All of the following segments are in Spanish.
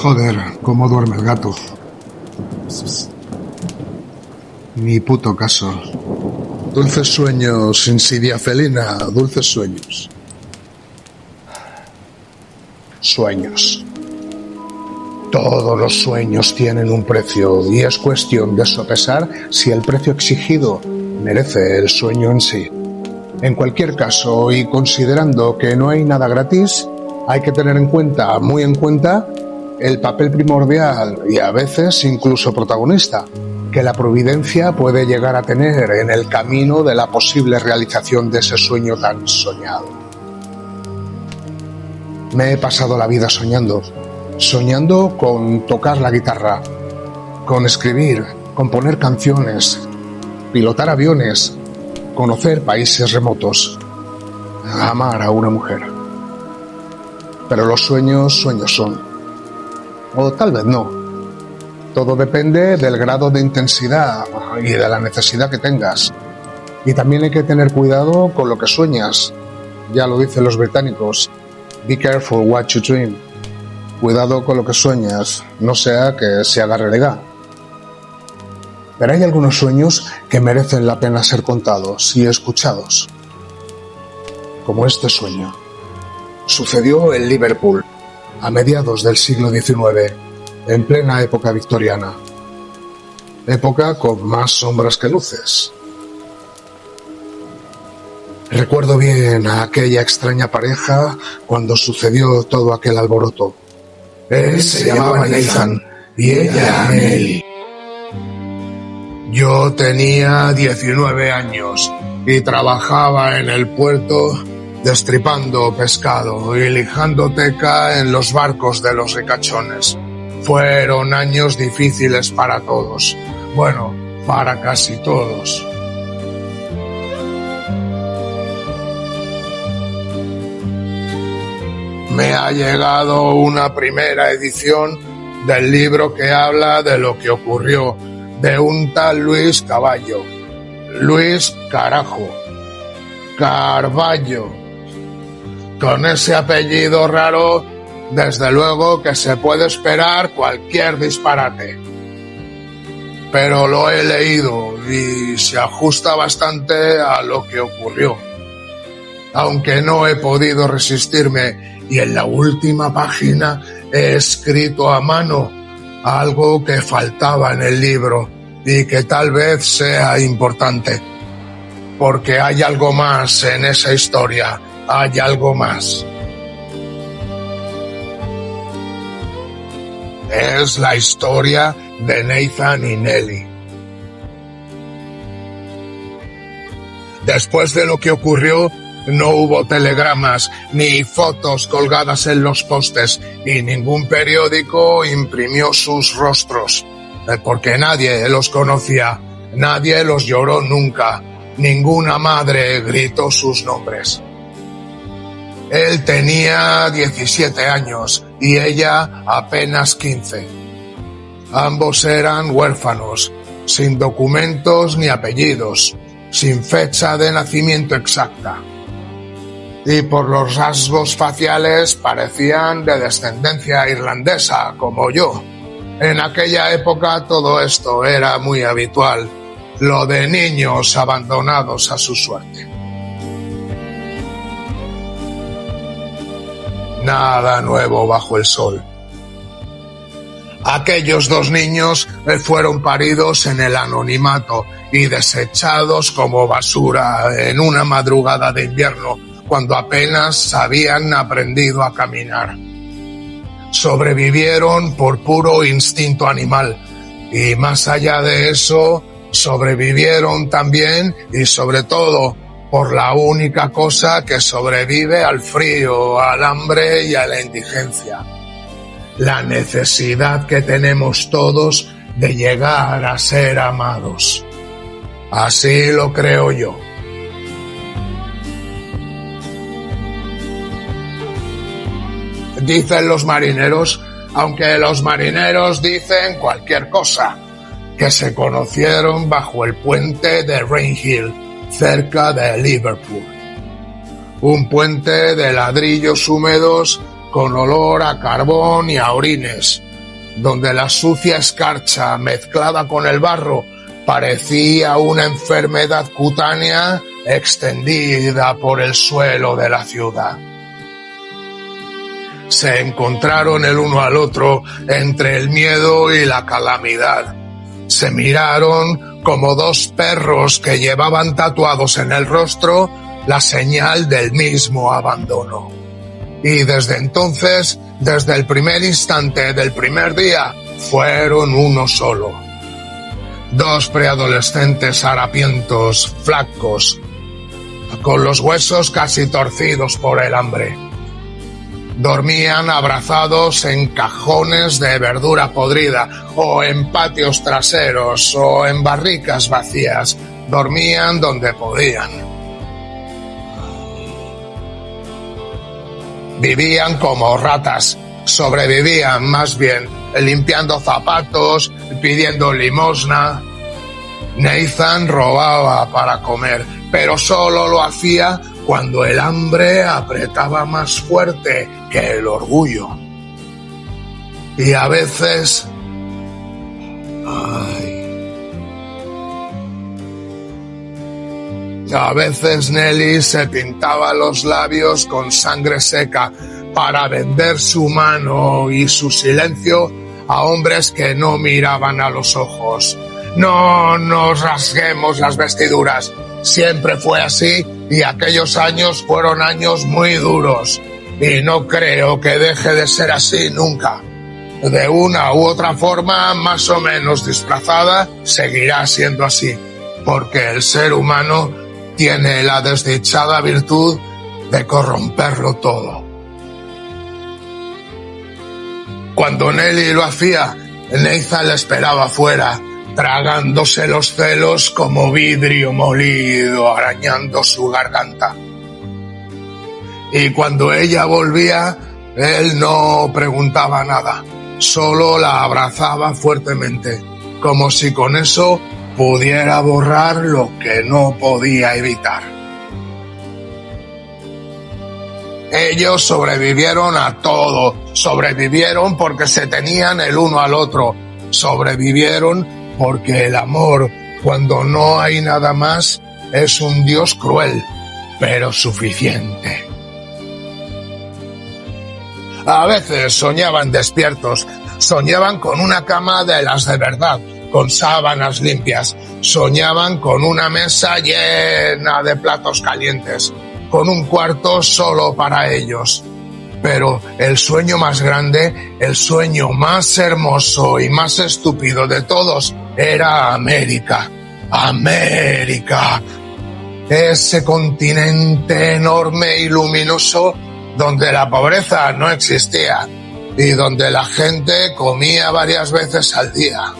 Joder, cómo duerme el gato. Ni puto caso. Dulces sueños, insidia felina, dulces sueños. Sueños. Todos los sueños tienen un precio y es cuestión de sopesar si el precio exigido merece el sueño en sí. En cualquier caso, y considerando que no hay nada gratis, hay que tener en cuenta, muy en cuenta, el papel primordial y a veces incluso protagonista que la providencia puede llegar a tener en el camino de la posible realización de ese sueño tan soñado. Me he pasado la vida soñando con tocar la guitarra, con escribir, componer canciones, pilotar aviones, conocer países remotos, amar a una mujer. Pero los sueños son. O tal vez no. Todo depende del grado de intensidad y de la necesidad que tengas. Y también hay que tener cuidado con lo que sueñas. Ya lo dicen los británicos. Be careful what you dream. Cuidado con lo que sueñas, no sea que se haga realidad. Pero hay algunos sueños que merecen la pena ser contados y escuchados. Como este sueño. Sucedió en Liverpool, a mediados del siglo XIX, en plena época victoriana. Época con más sombras que luces. Recuerdo bien a aquella extraña pareja cuando sucedió todo aquel alboroto. Él se llamaba Nathan y ella Nelly. Yo tenía 19 años y trabajaba en el puerto destripando pescado y lijando teca en los barcos de los ricachones. Fueron años difíciles para todos. Bueno, para casi todos. Me ha llegado una primera edición del libro que habla de lo que ocurrió, de un tal Luis Caballo. Luis Carajo. Carballo. Con ese apellido raro, desde luego que se puede esperar cualquier disparate. Pero lo he leído y se ajusta bastante a lo que ocurrió. Aunque no he podido resistirme y en la última página he escrito a mano algo que faltaba en el libro y que tal vez sea importante. Porque hay algo más en esa historia, hay algo más. Es la historia de Nathan y Nelly. Después de lo que ocurrió, no hubo telegramas ni fotos colgadas en los postes y ningún periódico imprimió sus rostros, porque nadie los conocía, nadie los lloró nunca, ninguna madre gritó sus nombres. Él tenía 17 años y ella apenas 15. Ambos eran huérfanos, sin documentos ni apellidos, sin fecha de nacimiento exacta. Y por los rasgos faciales parecían de descendencia irlandesa, como yo. En aquella época todo esto era muy habitual, lo de niños abandonados a su suerte. Nada nuevo bajo el sol. Aquellos dos niños fueron paridos en el anonimato y desechados como basura en una madrugada de invierno, cuando apenas habían aprendido a caminar. Sobrevivieron por puro instinto animal y más allá de eso, sobrevivieron también y sobre todo por la única cosa que sobrevive al frío, al hambre y a la indigencia. La necesidad que tenemos todos de llegar a ser amados. Así lo creo yo. Dicen los marineros, aunque los marineros dicen cualquier cosa, que se conocieron bajo el puente de Rainhill, cerca de Liverpool. Un puente de ladrillos húmedos con olor a carbón y a orines, donde la sucia escarcha mezclada con el barro parecía una enfermedad cutánea extendida por el suelo de la ciudad. Se encontraron el uno al otro entre el miedo y la calamidad. Se miraron como dos perros que llevaban tatuados en el rostro la señal del mismo abandono. Y desde entonces, desde el primer instante del primer día, fueron uno solo. Dos preadolescentes harapientos, flacos, con los huesos casi torcidos por el hambre. Dormían abrazados en cajones de verdura podrida, o en patios traseros, o en barricas vacías. Dormían donde podían. Vivían como ratas, sobrevivían más bien, limpiando zapatos, pidiendo limosna. Nathan robaba para comer, pero solo lo hacía cuando el hambre apretaba más fuerte que el orgullo. Y a veces... A veces Nelly se pintaba los labios con sangre seca para vender su mano y su silencio a hombres que no miraban a los ojos. No nos rasguemos las vestiduras. Siempre fue así y aquellos años fueron años muy duros. Y no creo que deje de ser así nunca. De una u otra forma, más o menos disfrazada, seguirá siendo así. Porque el ser humano tiene la desdichada virtud de corromperlo todo. Cuando Nelly lo hacía, Nathan le esperaba afuera, tragándose los celos como vidrio molido, arañando su garganta. Y cuando ella volvía, él no preguntaba nada, solo la abrazaba fuertemente, como si con eso pudiera borrar lo que no podía evitar. Ellos sobrevivieron a todo, sobrevivieron porque se tenían el uno al otro, sobrevivieron porque el amor, cuando no hay nada más, es un Dios cruel, pero suficiente. A veces soñaban despiertos, soñaban con una cama de las de verdad, con sábanas limpias, soñaban con una mesa llena de platos calientes, con un cuarto solo para ellos. Pero el sueño más grande, el sueño más hermoso y más estúpido de todos era América. América. Ese continente enorme y luminoso donde la pobreza no existía y donde la gente comía varias veces al día.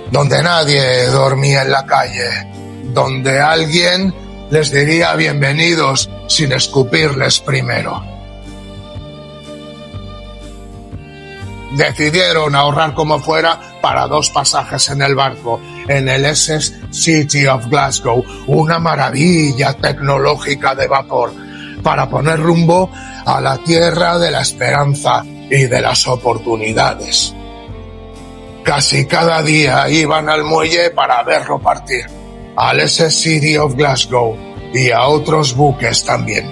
Donde nadie dormía en la calle, donde alguien les diría bienvenidos sin escupirles primero. Decidieron ahorrar como fuera para 2 pasajes en el barco, en el SS City of Glasgow, una maravilla tecnológica de vapor, para poner rumbo a la tierra de la esperanza y de las oportunidades. Casi cada día iban al muelle para verlo partir, al SS City of Glasgow y a otros buques también.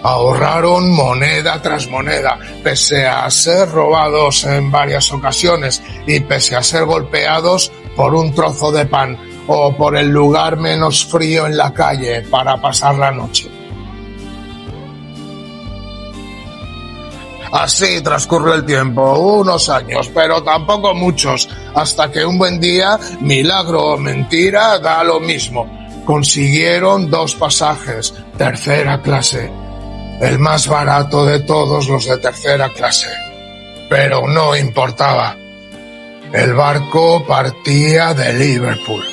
Ahorraron moneda tras moneda, pese a ser robados en varias ocasiones y pese a ser golpeados por un trozo de pan o por el lugar menos frío en la calle para pasar la noche. Así transcurrió el tiempo, unos años, pero tampoco muchos, hasta que un buen día, milagro o mentira, da lo mismo. Consiguieron 2 pasajes, tercera clase, el más barato de todos los de tercera clase. Pero no importaba. El barco partía de Liverpool.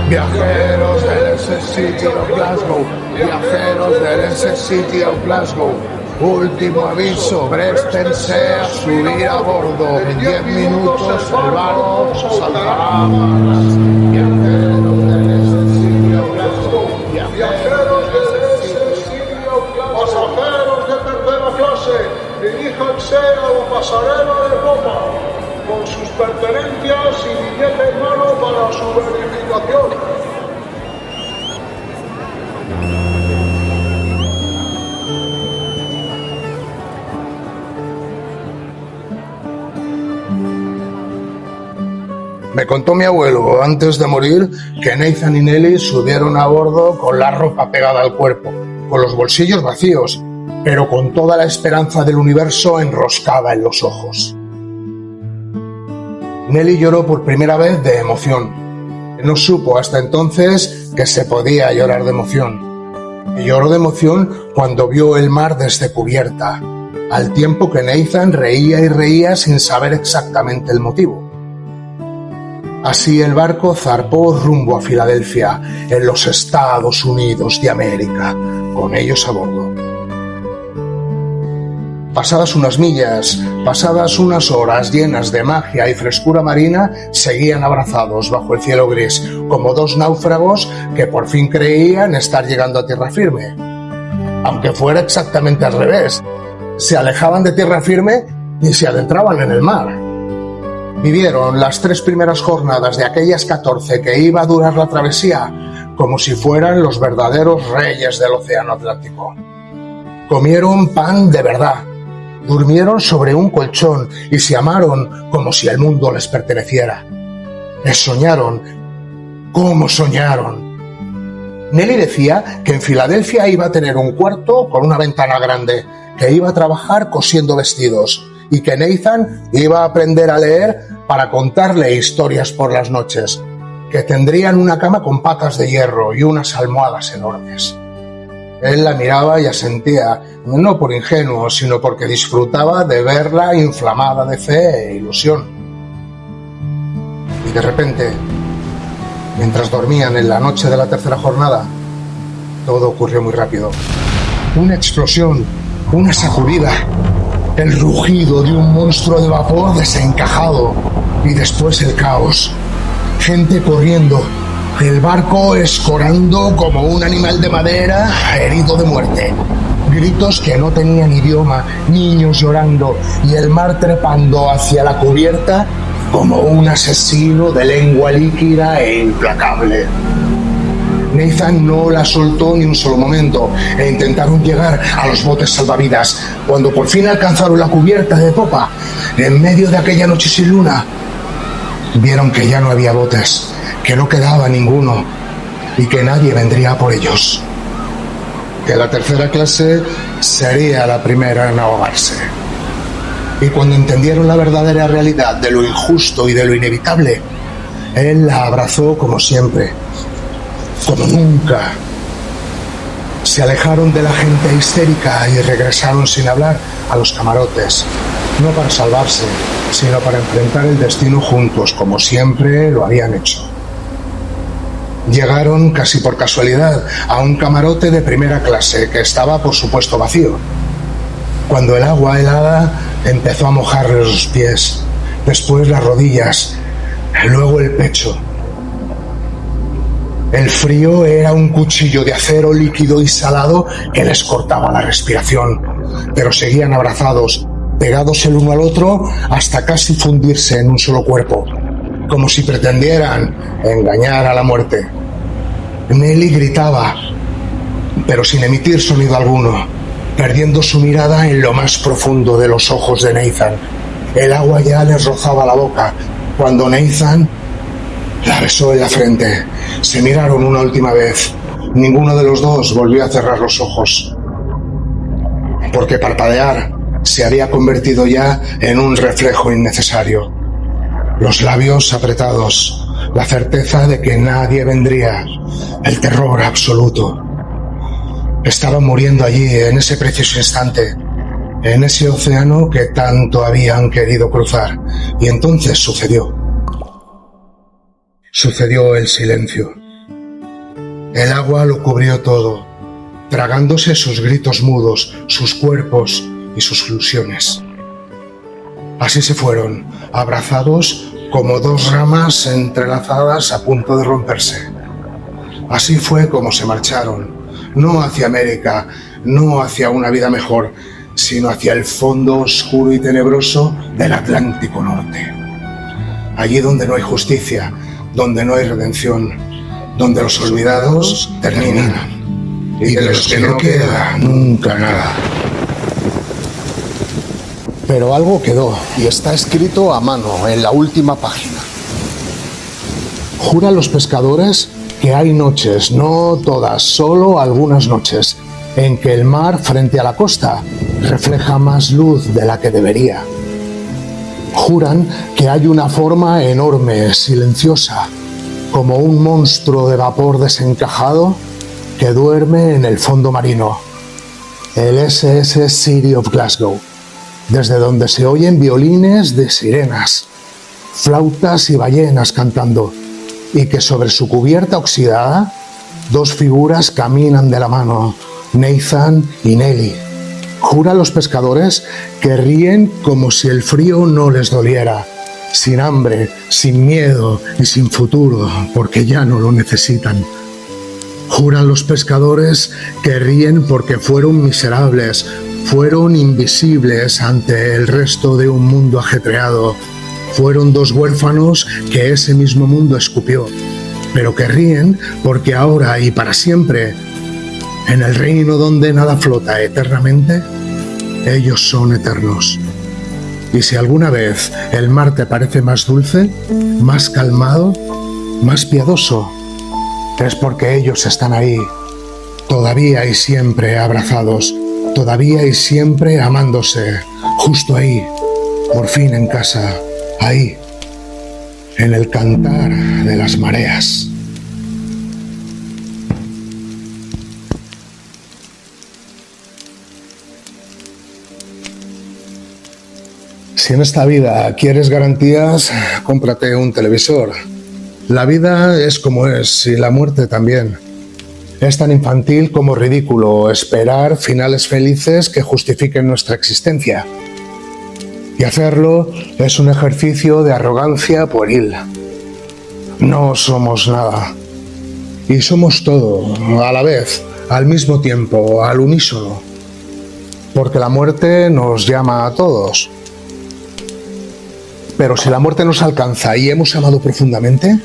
Viajeros del SS City of Glasgow, viajeros del SS City of Glasgow, último aviso, préstense a subir a bordo. En 10 minutos el barco saltará. Viajeros del SS City of Glasgow, viajeros del SS City of Glasgow, pasajeros Diríjanse a la pasarela de popa, con sus pertenencias y billete en mano para su verificación. Me contó mi abuelo antes de morir que Nathan y Nelly subieron a bordo con la ropa pegada al cuerpo, con los bolsillos vacíos, pero con toda la esperanza del universo enroscada en los ojos. Nelly lloró por primera vez de emoción. No supo hasta entonces que se podía llorar de emoción. Y lloró de emoción cuando vio el mar desde cubierta, al tiempo que Nathan reía y reía sin saber exactamente el motivo. Así el barco zarpó rumbo a Filadelfia, en los Estados Unidos de América, con ellos a bordo. Pasadas unas millas, pasadas unas horas llenas de magia y frescura marina, seguían abrazados bajo el cielo gris, como dos náufragos que por fin creían estar llegando a tierra firme. Aunque fuera exactamente al revés, se alejaban de tierra firme y se adentraban en el mar. Vivieron las 3 primeras jornadas de aquellas 14 que iba a durar la travesía como si fueran los verdaderos reyes del océano Atlántico. Comieron pan de verdad, durmieron sobre un colchón y se amaron como si el mundo les perteneciera. Soñaron, ¿cómo soñaron? Nelly decía que en Filadelfia iba a tener un cuarto con una ventana grande, que iba a trabajar cosiendo vestidos y que Nathan iba a aprender a leer para contarle historias por las noches, que tendrían una cama con patas de hierro y unas almohadas enormes. Él la miraba y asentía, no por ingenuo, sino porque disfrutaba de verla inflamada de fe e ilusión. Y de repente, mientras dormían en la noche de la tercera jornada, todo ocurrió muy rápido. Una explosión, una sacudida, el rugido de un monstruo de vapor desencajado y después el caos. Gente corriendo, el barco escorando como un animal de madera herido de muerte. Gritos que no tenían idioma, niños llorando y el mar trepando hacia la cubierta como un asesino de lengua líquida e implacable. Nathan no la soltó ni un solo momento e intentaron llegar a los botes salvavidas. Cuando por fin alcanzaron la cubierta de popa, en medio de aquella noche sin luna, vieron que ya no había botes, que no quedaba ninguno y que nadie vendría por ellos. Que la tercera clase sería la primera en ahogarse. Y cuando entendieron la verdadera realidad de lo injusto y de lo inevitable, él la abrazó como siempre, como nunca. Se alejaron de la gente histérica y regresaron sin hablar a los camarotes, no para salvarse, sino para enfrentar el destino juntos, como siempre lo habían hecho. Llegaron casi por casualidad a un camarote de primera clase que estaba, por supuesto, vacío. Cuando el agua helada empezó a mojarles los pies, después las rodillas, luego el pecho. El frío era un cuchillo de acero líquido y salado que les cortaba la respiración, pero seguían abrazados, pegados el uno al otro hasta casi fundirse en un solo cuerpo, como si pretendieran engañar a la muerte. Nelly gritaba, pero sin emitir sonido alguno, perdiendo su mirada en lo más profundo de los ojos de Nathan. El agua ya les rozaba la boca cuando Nathan la besó en la frente. Se miraron una última vez. Ninguno de los dos volvió a cerrar los ojos, porque parpadear se había convertido ya en un reflejo innecesario. Los labios apretados, la certeza de que nadie vendría, el terror absoluto. Estaban muriendo allí, en ese preciso instante, en ese océano que tanto habían querido cruzar. Y entonces sucedió. Sucedió el silencio. El agua lo cubrió todo, tragándose sus gritos mudos, sus cuerpos y sus ilusiones. Así se fueron, abrazados como dos ramas entrelazadas a punto de romperse. Así fue como se marcharon, no hacia América, no hacia una vida mejor, sino hacia el fondo oscuro y tenebroso del Atlántico Norte. Allí donde no hay justicia, donde no hay redención, donde los olvidados terminan y de los que no queda nunca nada. Pero algo quedó y está escrito a mano en la última página. Juran los pescadores que hay noches, no todas, solo algunas noches, en que el mar frente a la costa refleja más luz de la que debería. Juran que hay una forma enorme, silenciosa, como un monstruo de vapor desencajado que duerme en el fondo marino, el SS City of Glasgow, desde donde se oyen violines de sirenas, flautas y ballenas cantando, y que sobre su cubierta oxidada dos figuras caminan de la mano, Nathan y Nelly. Juran los pescadores que ríen como si el frío no les doliera, sin hambre, sin miedo y sin futuro, porque ya no lo necesitan. Juran los pescadores que ríen porque fueron miserables, fueron invisibles ante el resto de un mundo ajetreado. Fueron dos huérfanos que ese mismo mundo escupió, pero que ríen porque ahora y para siempre, en el reino donde nada flota eternamente, ellos son eternos. Y si alguna vez el mar te parece más dulce, más calmado, más piadoso, es porque ellos están ahí, todavía y siempre abrazados, todavía y siempre amándose, justo ahí, por fin en casa, ahí, en el cantar de las mareas. Si en esta vida quieres garantías, cómprate un televisor. La vida es como es y la muerte también. Es tan infantil como ridículo esperar finales felices que justifiquen nuestra existencia. Y hacerlo es un ejercicio de arrogancia pueril. No somos nada. Y somos todo, a la vez, al mismo tiempo, al unísono. Porque la muerte nos llama a todos. Pero si la muerte nos alcanza y hemos amado profundamente,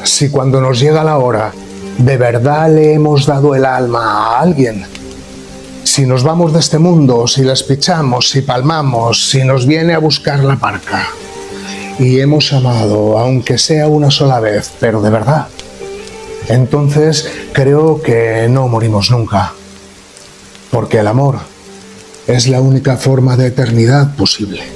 si cuando nos llega la hora de verdad le hemos dado el alma a alguien, si nos vamos de este mundo, si les pichamos, si palmamos, si nos viene a buscar la parca y hemos amado, aunque sea una sola vez, pero de verdad, entonces creo que no morimos nunca, porque el amor es la única forma de eternidad posible.